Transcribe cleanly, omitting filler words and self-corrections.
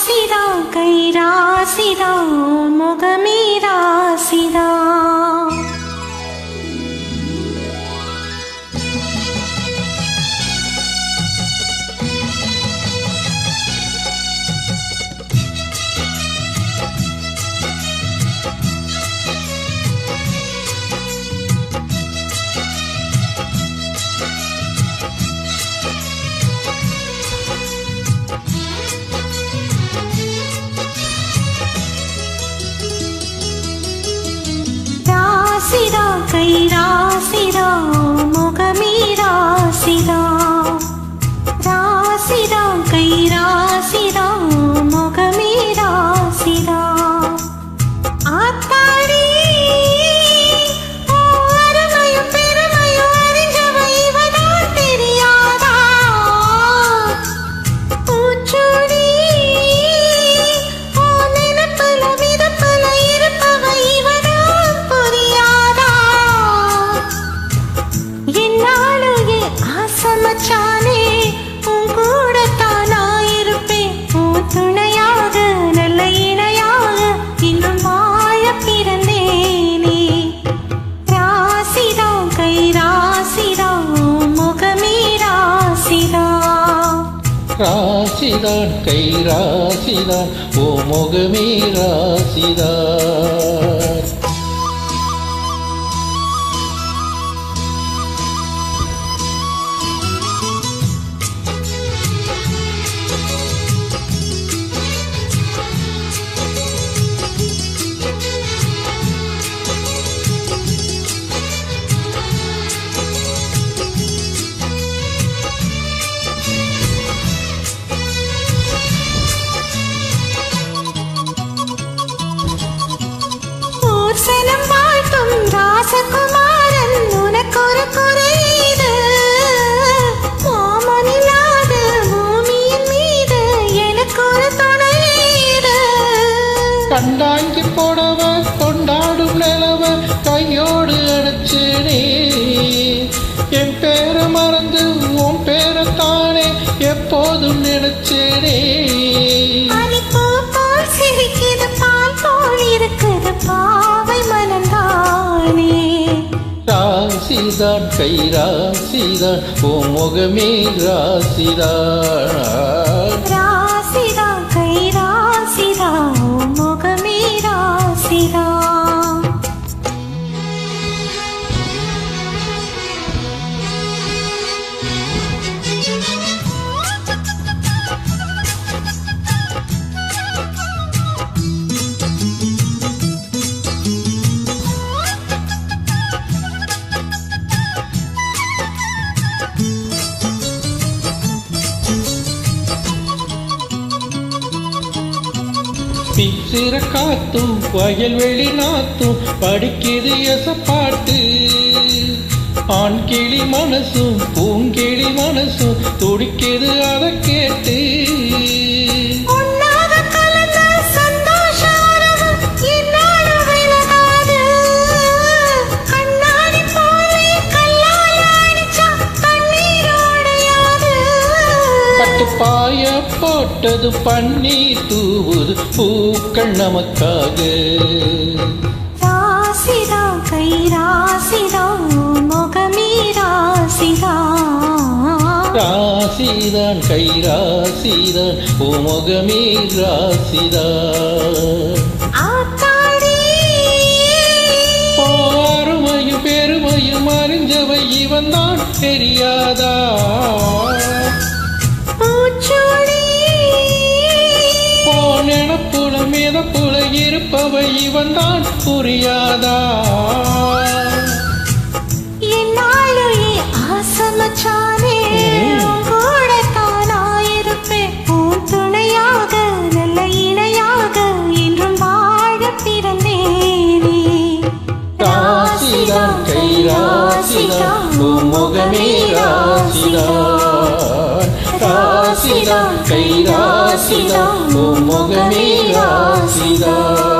ராசிதா கை ராசிதா முகமே ராசிதா. ராசிதா கை ராசிதா முகமே ராசிதா. ராசிதா கை ராசிதா முகமே ராசிதா. ஆத்தாடி அருமையும் பெருமையும் அறிஞ்சவ இவதான் தெரியாதா. பூச்சூடி நினைப்புல மிதப்புல இருப்பவ இவதான் புரியாதா. என்னாலேயே ஆசமச்சானே உன் கூட தானா இருப்பேன். உன் துணையாக நல்ல இணையாக இன்னும் வாழ பிறந்தேனே. ராசிதா கை ராசிதா முகமே ராசிதா. ராசிதான் கை ராசிதான் ஓ முகமே ராசிதான். ஊர்சனம் வாழ்த்தும் ராசகுமாரன் உனக்கொரு குறையீடு. மாமனில்லாத பூமியின் மீது எனக்கொரு துணையீடு. கண்டாங்கி போடவ கொண்டாடும் நிலவ கையோடு அடைச்சேனே. என் பேரை மறந்து உன் பேரைத்தானே எப்போதும் நினைச்சேனே. அரிப்பூ போல் சிரிக்குது பால் போல் இருக்குது பாவை மனந்தானே. ராசிதான் கை ராசிதான் ஓ முகமே ராசிதான். ராசிதா கை ராசிதா முகமே ராசிதா. பிச்சிற காத்தும் வயல்வெளி நாத்தும் படிக்குது எசப்பாட்டு. ஆண் கிளி மனசும் பூங்கிளி மனசும் துடிக்குது அதை கேட்டு. பாய போட்டது பன்னீர் தூவுது பூக்கள் நமக்காக. ராசிதா கை ராசிதா முகமே ராசிதா. ராசிதான் கை ராசிதான் ஓ முகமே ராசிதான். அருமையும் பெருமையும் அறிஞ்சவை இவன் தான் தெரியாதா. நினப்புல மிதப்புல இருப்பவை இவன் தான் புரியாதா. என்னாலேயே ஆசமச்சானே கூட தானா இருப்பேன். உன் துணையாக நல்ல இணையாக என்றும் வாழ பிறந்தேனே. ராசிதான் கை ராசிதான் ஓ முகமே ராசிதான். ராசிதான் கை ராசிதான் ஓ முகமே ராசிதான்.